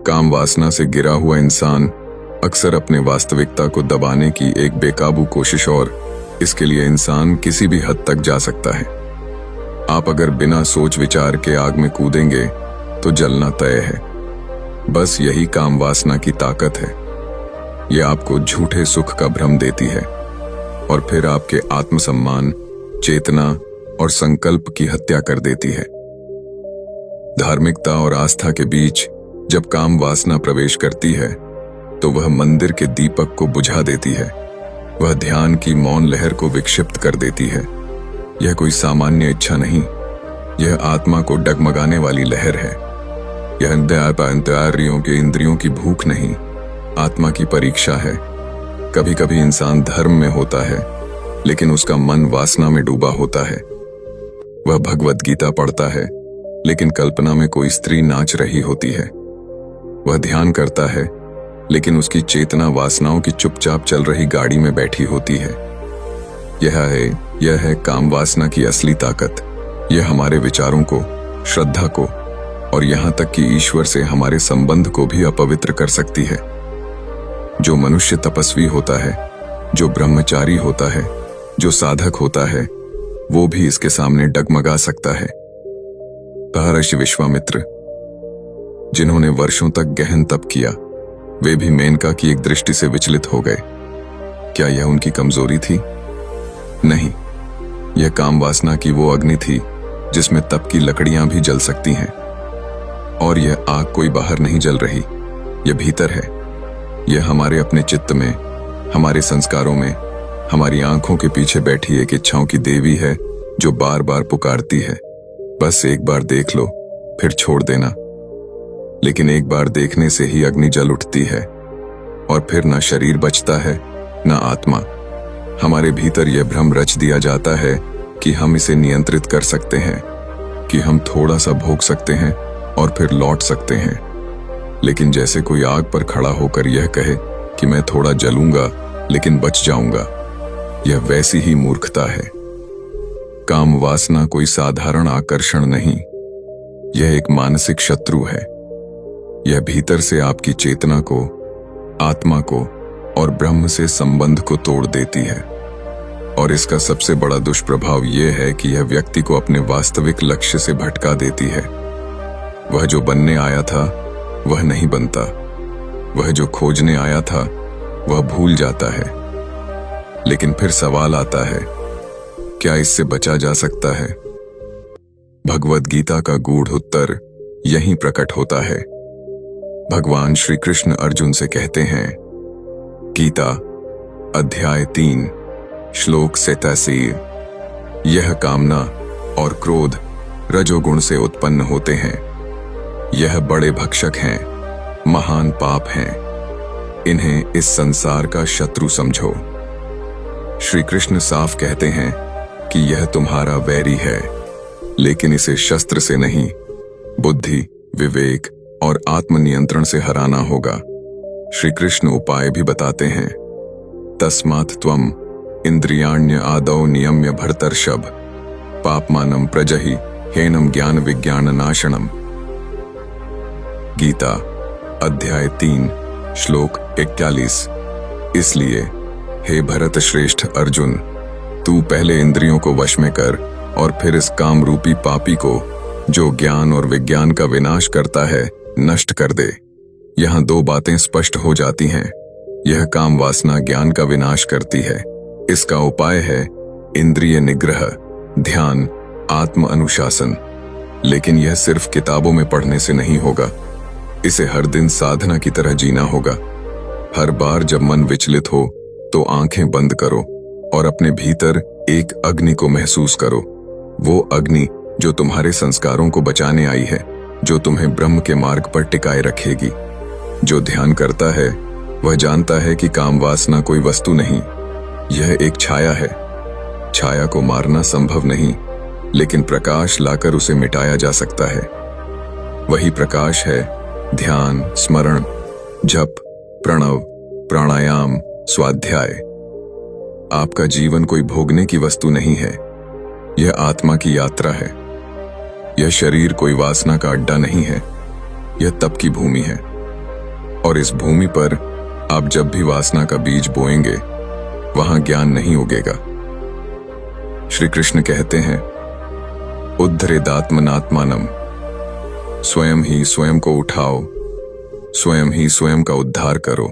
काम वासना से गिरा हुआ इंसान अक्सर अपने वास्तविकता को दबाने की एक बेकाबू कोशिश, और इसके लिए इंसान किसी भी हद तक जा सकता है। आप अगर बिना सोच विचार के आग में कूदेंगे तो जलना तय है। बस यही काम वासना की ताकत है। यह आपको झूठे सुख का भ्रम देती है और फिर आपके आत्मसम्मान, चेतना और संकल्प की हत्या कर देती है। धार्मिकता और आस्था के बीच जब काम वासना प्रवेश करती है तो वह मंदिर के दीपक को बुझा देती है। वह ध्यान की मौन लहर को विक्षिप्त कर देती है। यह कोई सामान्य इच्छा नहीं, यह आत्मा को डगमगाने वाली लहर है। यह इंद्रियों के इंद्रियों की भूख नहीं, आत्मा की परीक्षा है। कभी कभी इंसान धर्म में होता है लेकिन उसका मन वासना में डूबा होता है। वह भगवत गीता पढ़ता है लेकिन कल्पना में कोई स्त्री नाच रही होती है। वह ध्यान करता है लेकिन उसकी चेतना वासनाओं की चुपचाप चल रही गाड़ी में बैठी होती है। यह है काम वासना की असली ताकत। यह हमारे विचारों को, श्रद्धा को और यहां तक कि ईश्वर से हमारे संबंध को भी अपवित्र कर सकती है। जो मनुष्य तपस्वी होता है, जो ब्रह्मचारी होता है, जो साधक होता है, वो भी इसके सामने डगमगा सकता है। महर्षि विश्वामित्र, जिन्होंने वर्षों तक गहन तप किया, वे भी मेनका की एक दृष्टि से विचलित हो गए। क्या यह उनकी कमजोरी थी? नहीं, यह काम वासना की वो अग्नि थी जिसमें तप की लकड़ियां भी जल सकती हैं। और यह आग कोई बाहर नहीं जल रही, यह भीतर है। यह हमारे अपने चित्त में, हमारे संस्कारों में, हमारी आंखों के पीछे बैठी एक इच्छाओं की देवी है जो बार बार पुकारती है, बस एक बार देख लो फिर छोड़ देना। लेकिन एक बार देखने से ही अग्नि जल उठती है और फिर ना शरीर बचता है ना आत्मा। हमारे भीतर यह भ्रम रच दिया जाता है कि हम इसे नियंत्रित कर सकते हैं, कि हम थोड़ा सा भोग सकते हैं और फिर लौट सकते हैं। लेकिन जैसे कोई आग पर खड़ा होकर यह कहे कि मैं थोड़ा जलूंगा लेकिन बच जाऊंगा, यह वैसी ही मूर्खता है। काम वासना कोई साधारण आकर्षण नहीं, यह एक मानसिक शत्रु है। यह भीतर से आपकी चेतना को, आत्मा को और ब्रह्म से संबंध को तोड़ देती है। और इसका सबसे बड़ा दुष्प्रभाव यह है कि यह व्यक्ति को अपने वास्तविक लक्ष्य से भटका देती है। वह जो बनने आया था वह नहीं बनता, वह जो खोजने आया था वह भूल जाता है। लेकिन फिर सवाल आता है, क्या इससे बचा जा सकता है? भगवत गीता का गूढ़ उत्तर यहीं प्रकट होता है। भगवान श्री कृष्ण अर्जुन से कहते हैं, गीता अध्याय 3 श्लोक 87, यह कामना और क्रोध रजोगुण से उत्पन्न होते हैं। यह बड़े भक्षक हैं, महान पाप हैं। इन्हें इस संसार का शत्रु समझो। श्री कृष्ण साफ कहते हैं कि यह तुम्हारा वैरी है, लेकिन इसे शस्त्र से नहीं, बुद्धि, विवेक और आत्मनियंत्रण से हराना होगा। श्री कृष्ण उपाय भी बताते हैं। तस्मात् त्वम इंद्रियाण्य आदौ नियम्य भर्तर्षभ पापमानम प्रजहि हेनम ज्ञान विज्ञान नाशनम। गीता अध्याय 3 श्लोक 41। इसलिए हे भरत श्रेष्ठ अर्जुन, तू पहले इंद्रियों को वश में कर और फिर इस काम रूपी पापी को, जो ज्ञान और विज्ञान का विनाश करता है, नष्ट कर दे। यहां दो बातें स्पष्ट हो जाती हैं। यह काम वासना ज्ञान का विनाश करती है। इसका उपाय है इंद्रिय निग्रह, ध्यान, आत्म अनुशासन। लेकिन यह सिर्फ किताबों में पढ़ने से नहीं होगा, इसे हर दिन साधना की तरह जीना होगा। हर बार जब मन विचलित हो तो आंखें बंद करो और अपने भीतर एक अग्नि को महसूस करो। वो अग्नि जो तुम्हारे संस्कारों को बचाने आई है, जो तुम्हें ब्रह्म के मार्ग पर टिकाए रखेगी। जो ध्यान करता है वह जानता है कि काम वासना कोई वस्तु नहीं, यह एक छाया है। छाया को मारना संभव नहीं, लेकिन प्रकाश लाकर उसे मिटाया जा सकता है। वही प्रकाश है ध्यान, स्मरण, जप, प्रणव, प्राणायाम, स्वाध्याय। आपका जीवन कोई भोगने की वस्तु नहीं है, यह आत्मा की यात्रा है। यह शरीर कोई वासना का अड्डा नहीं है, यह तप की भूमि है। और इस भूमि पर आप जब भी वासना का बीज बोएंगे, वहां ज्ञान नहीं उगेगा। श्री कृष्ण कहते हैं, उद्धरेदात्मनात्मानम, स्वयं ही स्वयं को उठाओ, स्वयं ही स्वयं का उद्धार करो।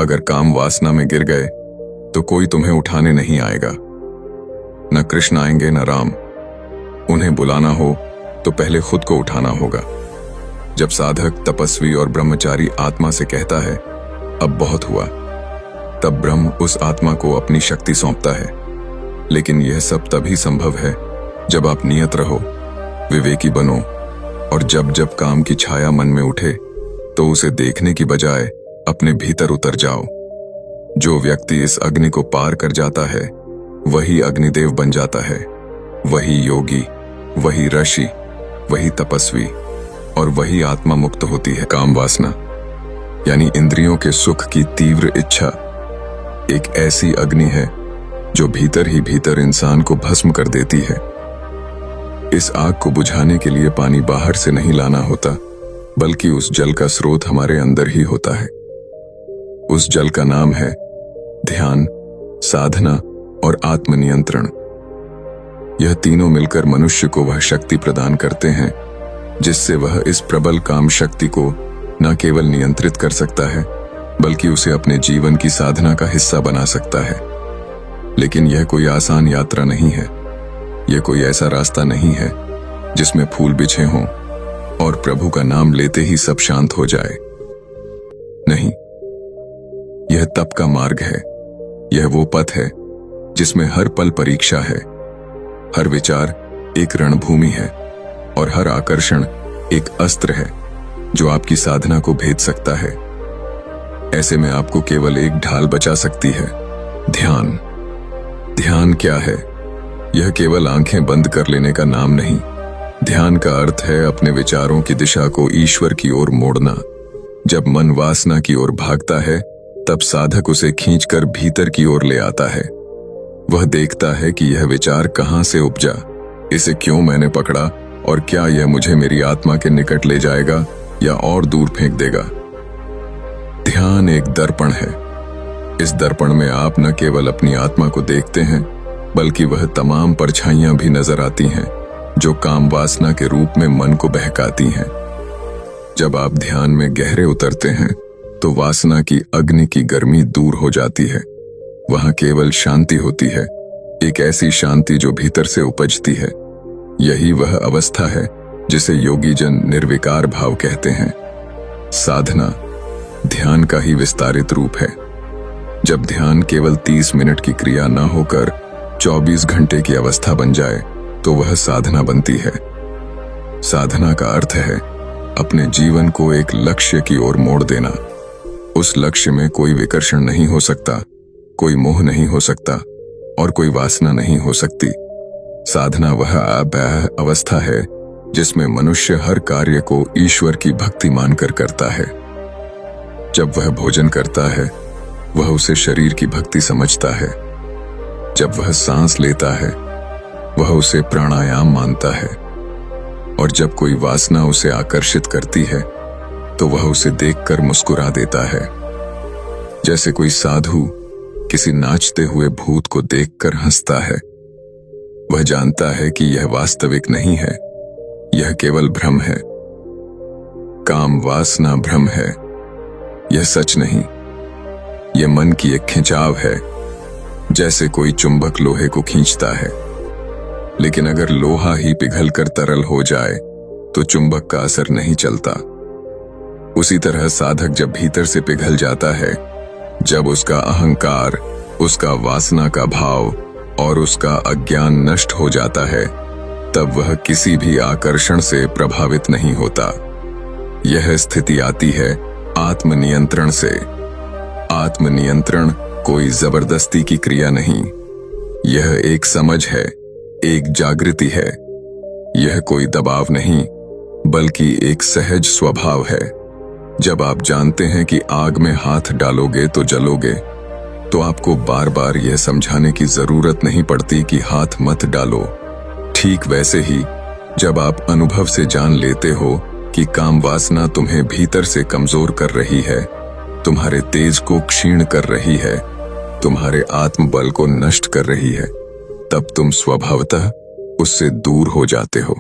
अगर काम वासना में गिर गए तो कोई तुम्हें उठाने नहीं आएगा। न कृष्ण आएंगे न राम। उन्हें बुलाना हो तो पहले खुद को उठाना होगा। जब साधक, तपस्वी और ब्रह्मचारी आत्मा से कहता है अब बहुत हुआ, तब ब्रह्म उस आत्मा को अपनी शक्ति सौंपता है। लेकिन यह सब तभी संभव है जब आप नियत रहो, विवेकी बनो, और जब जब काम की छाया मन में उठे तो उसे देखने की बजाय अपने भीतर उतर जाओ। जो व्यक्ति इस अग्नि को पार कर जाता है वही अग्निदेव बन जाता है, वही योगी, वही ऋषि, वही तपस्वी, और वही आत्मा मुक्त होती है। काम वासना यानी इंद्रियों के सुख की तीव्र इच्छा एक ऐसी अग्नि है जो भीतर ही भीतर इंसान को भस्म कर देती है। इस आग को बुझाने के लिए पानी बाहर से नहीं लाना होता, बल्कि उस जल का स्रोत हमारे अंदर ही होता है। उस जल का नाम है ध्यान, साधना और आत्मनियंत्रण। यह तीनों मिलकर मनुष्य को वह शक्ति प्रदान करते हैं जिससे वह इस प्रबल काम शक्ति को न केवल नियंत्रित कर सकता है, बल्कि उसे अपने जीवन की साधना का हिस्सा बना सकता है। लेकिन यह कोई आसान यात्रा नहीं है। यह कोई ऐसा रास्ता नहीं है जिसमें फूल बिछे हों और प्रभु का नाम लेते ही सब शांत हो जाए। नहीं, यह तप का मार्ग है। यह वो पथ है जिसमें हर पल परीक्षा है, हर विचार एक रणभूमि है और हर आकर्षण एक अस्त्र है जो आपकी साधना को भेद सकता है। ऐसे में आपको केवल एक ढाल बचा सकती है, ध्यान। ध्यान क्या है? यह केवल आंखें बंद कर लेने का नाम नहीं। ध्यान का अर्थ है अपने विचारों की दिशा को ईश्वर की ओर मोड़ना। जब मन वासना की ओर भागता है, तब साधक उसे खींचकर भीतर की ओर ले आता है। वह देखता है कि यह विचार कहां से उपजा, इसे क्यों मैंने पकड़ा, और क्या यह मुझे मेरी आत्मा के निकट ले जाएगा या और दूर फेंक देगा। ध्यान एक दर्पण है। इस दर्पण में आप न केवल अपनी आत्मा को देखते हैं, बल्कि वह तमाम परछाइयां भी नजर आती हैं जो काम वासना के रूप में मन को बहकाती हैं। जब आप ध्यान में गहरे उतरते हैं तो वासना की अग्नि की गर्मी दूर हो जाती है। वहां केवल शांति होती है, एक ऐसी शांति जो भीतर से उपजती है। यही वह अवस्था है जिसे योगी जन निर्विकार भाव कहते हैं। साधना ध्यान का ही विस्तारित रूप है। जब ध्यान केवल 30 मिनट की क्रिया न होकर 24 घंटे की अवस्था बन जाए तो वह साधना बनती है। साधना का अर्थ है अपने जीवन को एक लक्ष्य की ओर मोड़ देना। उस लक्ष्य में कोई विकर्षण नहीं हो सकता, कोई मोह नहीं हो सकता और कोई वासना नहीं हो सकती। साधना वह अवस्था है जिसमें मनुष्य हर कार्य को ईश्वर की भक्ति मानकर करता है। जब वह भोजन करता है, वह उसे शरीर की भक्ति समझता है। जब वह सांस लेता है, वह उसे प्राणायाम मानता है। और जब कोई वासना उसे आकर्षित करती है, तो वह उसे देखकर मुस्कुरा देता है। जैसे कोई साधु किसी नाचते हुए भूत को देखकर हंसता है। वह जानता है कि यह वास्तविक नहीं है, यह केवल भ्रम है। काम वासना भ्रम है, यह सच नहीं। यह मन की एक खिंचाव है, जैसे कोई चुंबक लोहे को खींचता है। लेकिन अगर लोहा ही पिघलकर तरल हो जाए तो चुंबक का असर नहीं चलता। उसी तरह साधक जब भीतर से पिघल जाता है, जब उसका अहंकार, उसका वासना का भाव और उसका अज्ञान नष्ट हो जाता है, तब वह किसी भी आकर्षण से प्रभावित नहीं होता। यह स्थिति आती है आत्मनियंत्रण से। आत्मनियंत्रण कोई जबरदस्ती की क्रिया नहीं, यह एक समझ है, एक जागृति है। यह कोई दबाव नहीं, बल्कि एक सहज स्वभाव है। जब आप जानते हैं कि आग में हाथ डालोगे तो जलोगे, तो आपको बार बार यह समझाने की जरूरत नहीं पड़ती कि हाथ मत डालो। ठीक वैसे ही जब आप अनुभव से जान लेते हो कि काम वासना तुम्हें भीतर से कमजोर कर रही है, तुम्हारे तेज को क्षीण कर रही है, तुम्हारे आत्मबल को नष्ट कर रही है, तब तुम स्वभावतः उससे दूर हो जाते हो।